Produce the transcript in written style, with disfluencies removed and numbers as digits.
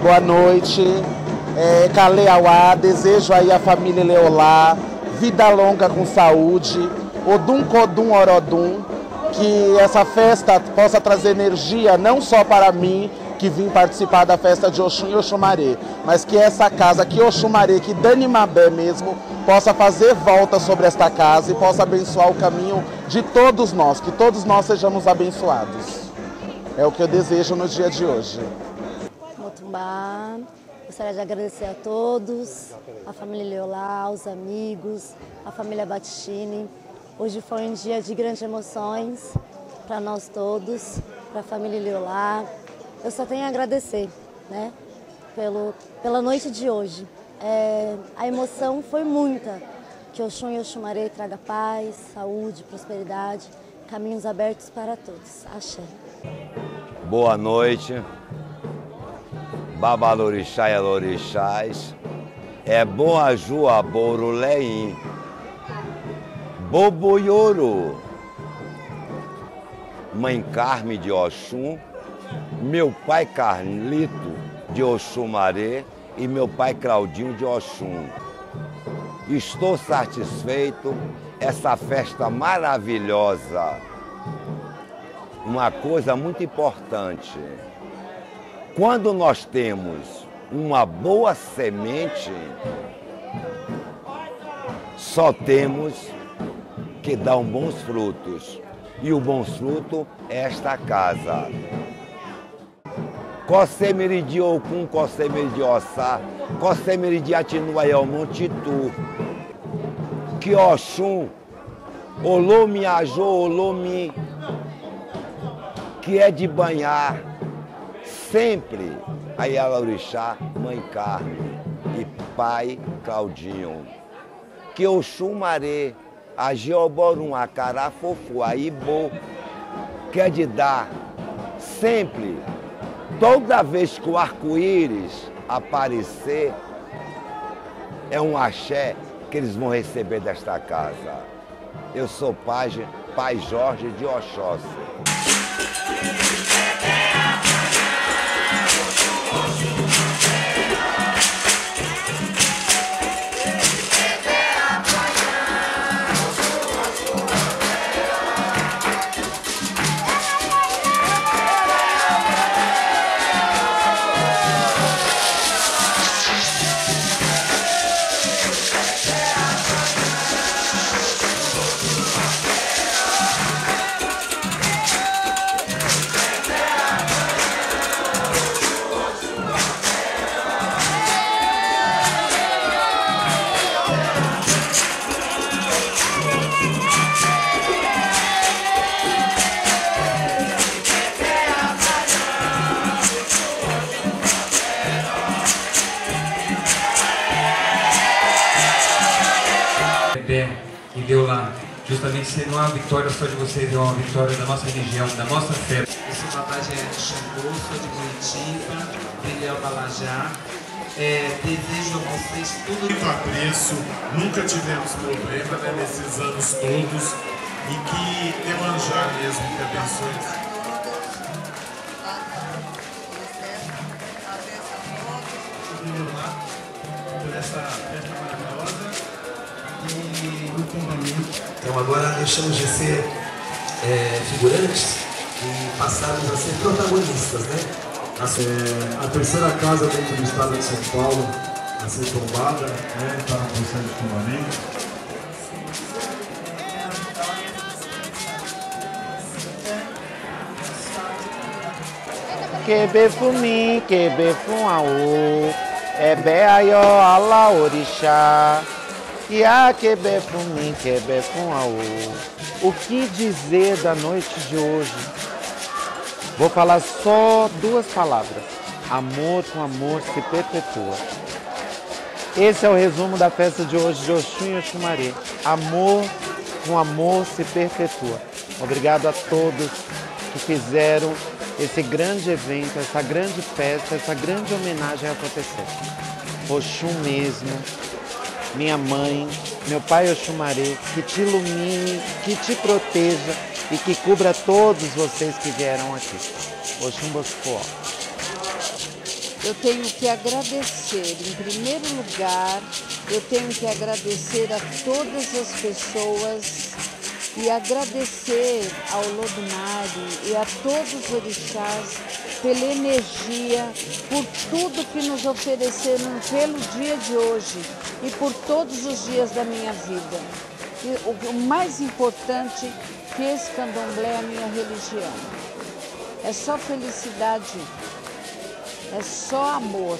Boa noite. Kaleauá, desejo aí à família Leolá vida longa com saúde. Odum Kodum Orodum, que essa festa possa trazer energia não só para mim, que vim participar da festa de Oxum e Oxumaré, mas que essa casa, que Oxumaré, que Danimabé mesmo, possa fazer volta sobre esta casa e possa abençoar o caminho de todos nós, que todos nós sejamos abençoados. É o que eu desejo no dia de hoje. Motumbá, gostaria de agradecer a todos, a família Leolá, os amigos, a família Battistini. Hoje foi um dia de grandes emoções para nós todos, para a família Leolá. Eu só tenho a agradecer, né, pela noite de hoje. A emoção foi muita. Que Oxum e Oxumaré traga paz, saúde, prosperidade, caminhos abertos para todos. Axé. Boa noite. Babalorixá e alorixás. Boaju aboruleim. Boboioro. Mãe Carme de Oxum. Meu pai Carlito de Oxumaré e meu pai Claudinho de Oxum. Estou satisfeito, essa festa maravilhosa. Uma coisa muito importante, quando nós temos uma boa semente, só temos que dar bons frutos. E o bom fruto é esta casa. Cosemeri de Okun, Cosemeri de Ossá, Cosemeri de Atinuaiel Montitu, que Oxum, Olomi Ajô, Olomi, que é de banhar, sempre a Yalorixá, Mãe Carme e Pai Claudinho. Que Oxumaré, a Geoborum, a Carafofu, a Ibo, que é de dar sempre. Toda vez que o arco-íris aparecer, é um axé que eles vão receber desta casa. Eu sou Pai Jorge de Oxóssi. E deu lá, justamente sendo uma vitória só de vocês, é uma vitória da nossa religião, da nossa fé. Eu sou Babagé de Xangô, sou de Curitiba, Brilhão Balajá. Desejo a vocês tudo. Muito apreço, nunca tivemos problema, né, nesses anos todos, e que Emanjá mesmo que abençoe. Por essa festa maravilhosa. Então agora deixamos de ser figurantes e passamos a ser protagonistas, né? A terceira casa dentro do estado de São Paulo a ser tombada, né? Está no processo de tombamento. Quebefumi, quebefum Ayo, Allah Orixá. O que dizer da noite de hoje? Vou falar só duas palavras. Amor com amor se perpetua. Esse é o resumo da festa de hoje de Oxum e Oxumaré. Amor com amor se perpetua. Obrigado a todos que fizeram esse grande evento, essa grande festa, essa grande homenagem acontecer. Oxum mesmo. Minha mãe, meu pai Oxumaré, que te ilumine, que te proteja e que cubra todos vocês que vieram aqui. Oxum Boscoó. eu tenho que agradecer, em primeiro lugar, eu tenho que agradecer a todas as pessoas e agradecer ao Lodumare e a todos os orixás pela energia, por tudo que nos ofereceram pelo dia de hoje e por todos os dias da minha vida. E o mais importante que esse candomblé é a minha religião. É só felicidade, é só amor.